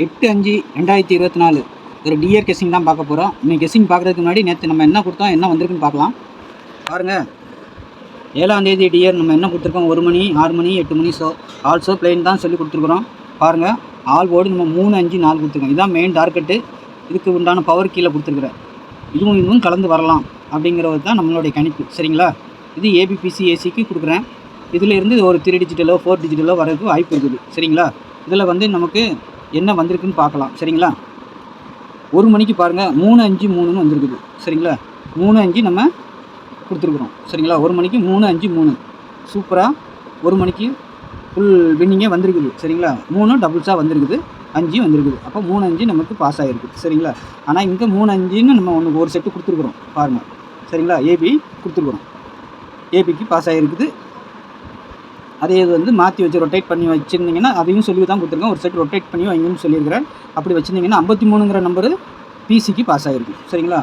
8/5/2024 ஒரு TR guessing தான் பார்க்க போகிறோம். இன்னைக்கு கெஸ்ஸிங் பார்க்குறதுக்கு முன்னாடி நேற்று நம்ம என்ன கொடுத்தோம், என்ன வந்திருக்குன்னு பார்க்கலாம். பாருங்கள், 7ஆம் தேதி டிஆர் நம்ம என்ன கொடுத்துருக்கோம், 1 மணி, 6 மணி, 8 மணி. ஆல்சோ பிளெயின் தான் சொல்லி கொடுத்துருக்குறோம். பாருங்கள், ஆல் போர்டு நம்ம 3, 5, 4 கொடுத்துருக்கோம். இதுதான் மெயின் டார்கெட்டு. இதுக்கு உண்டான பவர் கீழே கொடுத்துருக்குறேன். இதுவும் கலந்து வரலாம் அப்படிங்கிறது தான் நம்மளுடைய கணிப்பு. சரிங்களா? இது ஏபிபிசி ஏசிக்கு கொடுக்குறேன். இதில் இருந்து ஒரு 3 டிஜிட்டலோ 4 டிஜிட்டலோ வரதுக்கு வாய்ப்பு இருக்குது. சரிங்களா? இதில் நமக்கு என்ன வந்திருக்குன்னு பார்க்கலாம். சரிங்களா? 1 மணிக்கு பாருங்கள், 353ன்னு வந்திருக்குது. சரிங்களா? 35 நம்ம கொடுத்துருக்குறோம். சரிங்களா? 1 மணிக்கு 353 சூப்பராக 1 மணிக்கு ஃபுல் வின்னிங்கே வந்திருக்குது. சரிங்களா? 3 டபுள்ஸாக வந்திருக்குது, 5 வந்திருக்குது. அப்போ 3, 5 நமக்கு பாஸ் ஆகிருக்குது. சரிங்களா? ஆனால் இங்கே 3, 5ன்னு நம்ம ஒன்று ஒரு செட்டு கொடுத்துருக்குறோம் பாருங்கள். சரிங்களா? ஏபி கொடுத்துருக்குறோம். ஏபிக்கு பாஸ் ஆகிருக்குது. அதே இது மாற்றி வச்சு ரொட்டேட் பண்ணி வச்சுருந்தீங்கன்னா அதையும் சொல்லி தான் கொடுத்துருக்கேன். ஒரு செட் ரொட்டேட் பண்ணி வைங்கன்னு சொல்லியிருக்கிறேன். அப்படி வச்சுருந்தீங்கன்னா 53ங்கிற நம்பரு பிசிக்கு பாஸ் ஆகிருக்கு. சரிங்களா?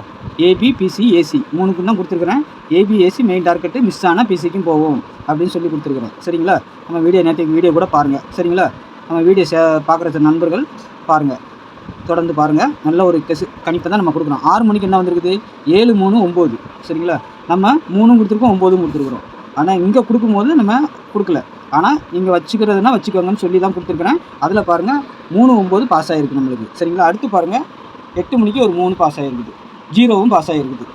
ஏபி, பிசி, ஏசி 3க்கு தான் கொடுத்துருக்குறேன். AB, AC main target, miss ஆனால் பிசிக்கும் போவோம் அப்படின்னு சொல்லி கொடுத்துருக்குறேன். சரிங்களா? நம்ம நேற்று வீடியோ கூட பாருங்கள். சரிங்களா? நம்ம வீடியோ பார்க்குற நண்பர்கள் பாருங்கள், தொடர்ந்து பாருங்கள். நல்ல ஒரு கணிப்பை தான் நம்ம கொடுக்குறோம். 6 மணிக்கு என்ன வந்திருக்குது, 7, 3, 9. சரிங்களா? நம்ம 3 கொடுத்துருக்கோம், 9 கொடுத்துருக்குறோம். ஆனால் இங்கே கொடுக்கும்போது நம்ம கொடுக்கல. ஆனால் நீங்கள் வச்சுக்கிறதுனா வச்சுக்கோங்கன்னு சொல்லி தான் கொடுத்துருக்குறேன். அதில் பாருங்கள் 3, 9 பாஸ் ஆகிருக்கு நம்மளுக்கு. சரிங்களா? அடுத்து பாருங்கள், 8 மணிக்கு ஒரு 3 பாஸ் ஆகிருக்குது. 0வும் பாஸ் ஆகிருக்குது.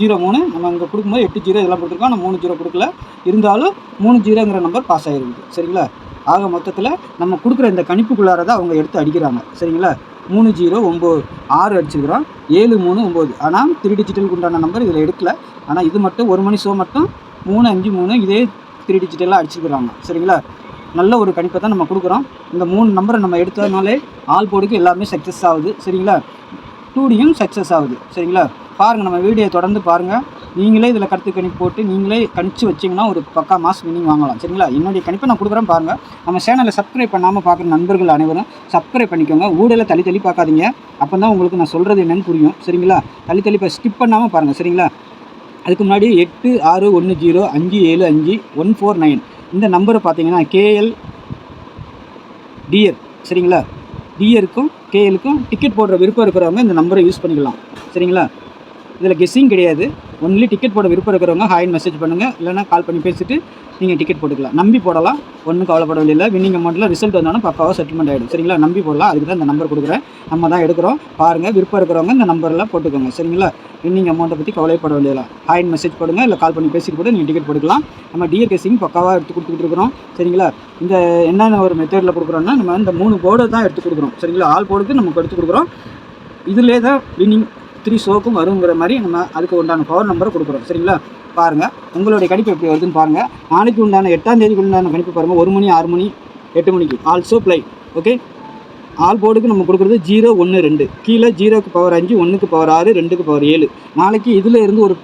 0, 3 நம்ம இங்கே கொடுக்கும்போது 8, 0 இதெல்லாம் கொடுத்துருக்கோம். ஆனால் 3, 0 கொடுக்கல. இருந்தாலும் 3, 0ங்கிற நம்பர் பாஸ் ஆகிருக்குது. சரிங்களா? ஆக மொத்தத்தில் நம்ம கொடுக்குற இந்த கணிப்புக்குள்ளார தான் அவங்க எடுத்து அடிக்கிறாங்க. சரிங்களா? 3, 0, 9, 6 அடிச்சிருக்கிறோம். 7, 3, 9. ஆனால் 3 டிஜிட்டலுக்கு உண்டான நம்பர் இதில் எடுக்கல. ஆனால் இது மட்டும் 1 மணி ஷோ மட்டும் 3, 5, 3 இதே 3 டிஜிட்டலாக அடிச்சுக்கிறாங்க. சரிங்களா? நல்ல ஒரு கணிப்பை தான் நம்ம கொடுக்குறோம். இந்த 3 நம்பரை நம்ம எடுத்ததுனாலே ஆல் போர்டுக்கு எல்லாமே சக்ஸஸ் ஆகுது. சரிங்களா? 2டியும் சக்ஸஸ் ஆகுது. சரிங்களா? பாருங்கள், நம்ம வீடியோ தொடர்ந்து பாருங்கள். நீங்களே இதில் கருத்து கணிப்பு போட்டு நீங்களே கணிச்சு வச்சிங்கன்னா ஒரு பக்கா மாஸ் வின்னிங் வாங்கலாம். சரிங்களா? என்னுடைய கணிப்பை நான் கொடுக்குறேன் பாருங்கள். நம்ம சேனலை சப்ஸ்கிரைப் பண்ணாமல் பார்க்குற நண்பர்கள் அனைவரும் சப்ஸ்கிரைப் பண்ணிக்கோங்க. ஊடலை தள்ளி பார்க்காதீங்க. அப்போ தான் உங்களுக்கு நான் சொல்கிறது என்னென்னு புரியும். சரிங்களா? தள்ளி ஸ்கிப் பண்ணாமல் பாருங்கள். சரிங்களா? அதுக்கு முன்னாடி 8, 6, 1, 0, 5, 7, 5, 149 இந்த நம்பரை பார்த்தீங்கன்னா கேஎல் டிஆர். சரிங்களா? டிஆருக்கும் கேஎலுக்கும் டிக்கெட் போடுற விருப்பம் இருக்கிறவங்க இந்த நம்பரை யூஸ் பண்ணிக்கலாம். சரிங்களா? இதில் கெஸ்ஸிங் கிடையாது. ஒன்லி டிக்கெட் போட விருப்பம் இருக்கிறவங்க ஹாய்னு மெசேஜ் பண்ணுங்கள். இல்லைனா கால் பண்ணி பேசிட்டு நீங்கள் டிக்கெட் போட்டுக்கலாம். நம்பி போடலாம், ஒன்றும் கவலைப்பட வேண்டியதில்லை. வின்னிங் அமௌண்ட்டில் ரிசல்ட் வந்தாலும் பக்காவாக செட்டில்மெண்ட் ஆகிடும். சரிங்களா? நம்பி போடலாம். அதுக்கு தான் இந்த நம்பர் கொடுக்குறேன். நம்ம தான் எடுக்கிறோம். பாருங்கள், விருப்பம் இருக்கிறவங்க இந்த நம்பரில் போட்டுக்கோங்க. சரிங்களா? வின்னிங் அமௌண்ட்டை பற்றி கவலைப்பட வேண்டியதில்லை. ஹாய்னு மெசேஜ் போடுங்க, இல்லை கால் பண்ணி பேசிட்டு கூட நீங்கள் டிக்கெட் போட்டுக்கலாம். நம்ம டிஆர் கெஸ்ஸிங் பக்காவாக எடுத்து கொடுத்துக்கிட்டு இருக்கிறோம். சரிங்களா? இந்த என்னென்ன ஒரு மெத்தடில் கொடுக்குறோன்னா, நம்ம இந்த 3 போர்டை தான் எடுத்து கொடுக்குறோம். சரிங்களா? ஆல் போர்டுக்கு நமக்கு எடுத்து கொடுக்குறோம். இதிலே தான் வின்னிங் 3 ஷோக்கும் வருங்கிற மாதிரி நம்ம அதுக்கு உண்டான பவர் நம்பரை கொடுக்குறோம். சரிங்களா? பாருங்கள், உங்களுடைய கணிப்பு எப்படி வருதுன்னு பாருங்கள். நாளைக்கு உண்டான 8ஆம் தேதிக்கு உண்டான கணிப்பு பாருங்கள். 1 மணி, 6 மணி, 8 மணிக்கு ஆல்சோ பிளை. ஓகே, ஆல் போர்டுக்கு நம்ம கொடுக்குறது 0, 1, 2. கீழே 0க்கு பவர் 5, 1க்கு பவர் 6, 2க்கு பவர் 7. நாளைக்கு இதில் இருந்து ஒரு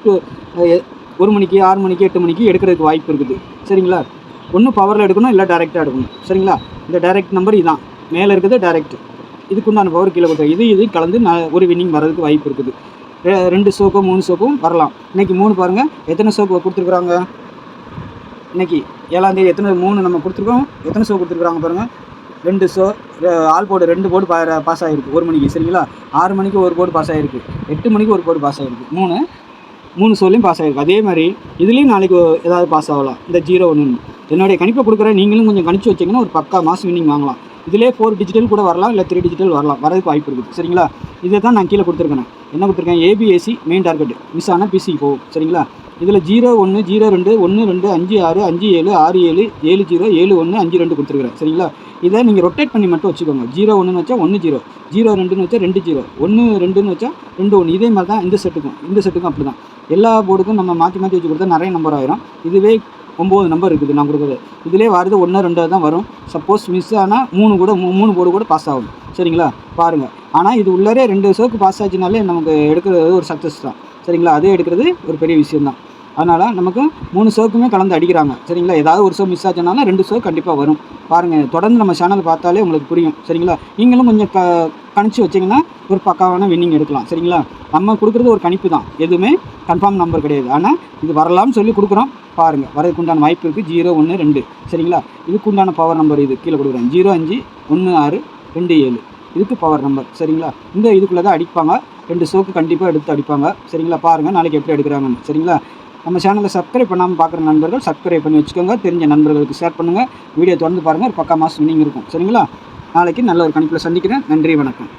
1 மணிக்கு, 6 மணிக்கு, 8 மணிக்கு எடுக்கிறதுக்கு வாய்ப்பு இருக்குது. சரிங்களா? ஒன்று பவரில் எடுக்கணும், இல்லை டைரெக்டாக எடுக்கணும். சரிங்களா? இந்த டைரெக்ட் நம்பர் இதுதான். மேலே இருக்குது டைரெக்ட். இதுக்குண்டான பவர் கீழே கொடுத்தா இது கலந்து ஒரு வின்னிங் வரதுக்கு வாய்ப்பு இருக்குது. 2 ஷோக்கோ 3 ஷோக்கும் வரலாம். இன்றைக்கி 3 பாருங்கள், எத்தனை ஷோக்கு கொடுத்துருக்குறாங்க. இன்றைக்கி 7ஆம் தேதி 3 நம்ம கொடுத்துருக்கோம். எத்தனை ஷோ கொடுத்துருக்குறாங்க பாருங்கள். 2 show. All board 2 board pass ஆகிருக்கு 1 மணிக்கு. சரிங்களா? 6 மணிக்கு ஒரு போர்டு பாஸ் ஆகிருக்கு. 8 மணிக்கு ஒரு போர்டு பாஸ் ஆகிருக்கு. 3 ஷோலையும் பாஸ் ஆகிருக்கு. அதே மாதிரி இதுலேயும் நாளைக்கு ஏதாவது பாஸ் ஆகலாம். இந்த 0, 1 என்னுடைய கணிப்பை கொடுக்குறேன். நீங்களும் கொஞ்சம் கணிச்சு வச்சிங்கன்னா ஒரு பக்கா மாஸ் வின்னிங் வாங்கலாம். இதிலே 4 டிஜிட்டல் கூட வரலாம், இல்லை 3 டிஜிட்டல் வரதுக்கு வாய்ப்பு இருக்குது. சரிங்களா? இதை தான் நான் கீழே கொடுத்துருக்கேன். என்ன கொடுத்துருக்கேன், ஏபிஏசி மெயின் டார்கெட், மிஸ் ஆனால் பிசி போகும். சரிங்களா? இதில் 0, 1, 0, 2, 1, 2, 5, 6, 5, 7, 6, 7, 7, 0, 7, 1, 5, 2 கொடுத்துருக்குறேன். சரிங்களா? இதை நீங்கள் ரொட்டேட் பண்ணி மட்டும் வச்சுக்கோங்க. 0, 1ன்னு வச்சா 1, 0, 0, 2ன்னு வச்சா 2, 0, 1, 2ன்னு வச்சா 2, 1. இதே மாதிரி தான் இந்த செட்டுக்கும் அப்படி தான். எல்லா போர்டுக்கும் நம்ம மாற்றி வச்சு கொடுத்தா நிறைய நம்பர் ஆயிரும். இதுவே 9 நம்பர் இருக்குது நான் கொடுக்குறது. இதிலே வருது 1, 2 தான் வரும். சப்போஸ் மிஸ் ஆனால் 3 போர்டு கூட பாஸ் ஆகும். சரிங்களா? பாருங்கள். ஆனால் இது உள்ளே 2 ஷோக்கு பாஸ் ஆச்சுனாலே நமக்கு எடுக்கிறது ஒரு சக்ஸஸ் தான். சரிங்களா? அதே எடுக்கிறது ஒரு பெரிய விஷயம்தான். அதனால் நமக்கு 3 ஷோக்குமே கலந்து அடிக்கிறாங்க. சரிங்களா? ஏதாவது ஒரு ஷோ மிஸ் ஆச்சுனாலும் 2 ஷோ கண்டிப்பாக வரும். பாருங்கள், தொடர்ந்து நம்ம சேனல் பார்த்தாலே உங்களுக்கு புரியும். சரிங்களா? நீங்களும் கொஞ்சம் கணிச்சு வச்சிங்கன்னா ஒரு பக்காவான வின்னிங் எடுக்கலாம். சரிங்களா? நம்ம கொடுக்குறது ஒரு கணிப்பு தான், எதுவுமே கன்ஃபார்ம் நம்பர் கிடையாது. ஆனால் இது வரலாம்னு சொல்லி கொடுக்குறோம். பாருங்கள், வரதுக்கு உண்டான வாய்ப்பு இருக்குது. 0, 1, 2. சரிங்களா? இதுக்கு உண்டான பவர் நம்பர் இது கீழே கொடுக்குறேன். 0, 5, 1, 6, 2, 7. இதுக்கு பவர் நம்பர். சரிங்களா? இந்த இதுக்குள்ளே தான் அடிப்பாங்க. 2 சோக்கு கண்டிப்பாக எடுத்து அடிப்பாங்க. சரிங்களா? பாருங்கள் நாளைக்கு எப்படி எடுக்கிறாங்கன்னு. சரிங்களா? நம்ம சேனலை சப்ஸ்கிரைப் பண்ணாமல் பார்க்குற நண்பர்கள் சப்ஸ்கிரைப் பண்ணி வச்சுக்கோங்க. தெரிஞ்ச நண்பர்களுக்கு ஷேர் பண்ணுங்கள். வீடியோ தொடர்ந்து பாருங்கள். ஒரு பக்கா மாஸ் வின்னிங் இருக்கும். சரிங்களா? நாளைக்கு நல்ல ஒரு கணிப்பில் சந்திக்கிறேன். நன்றி, வணக்கம்.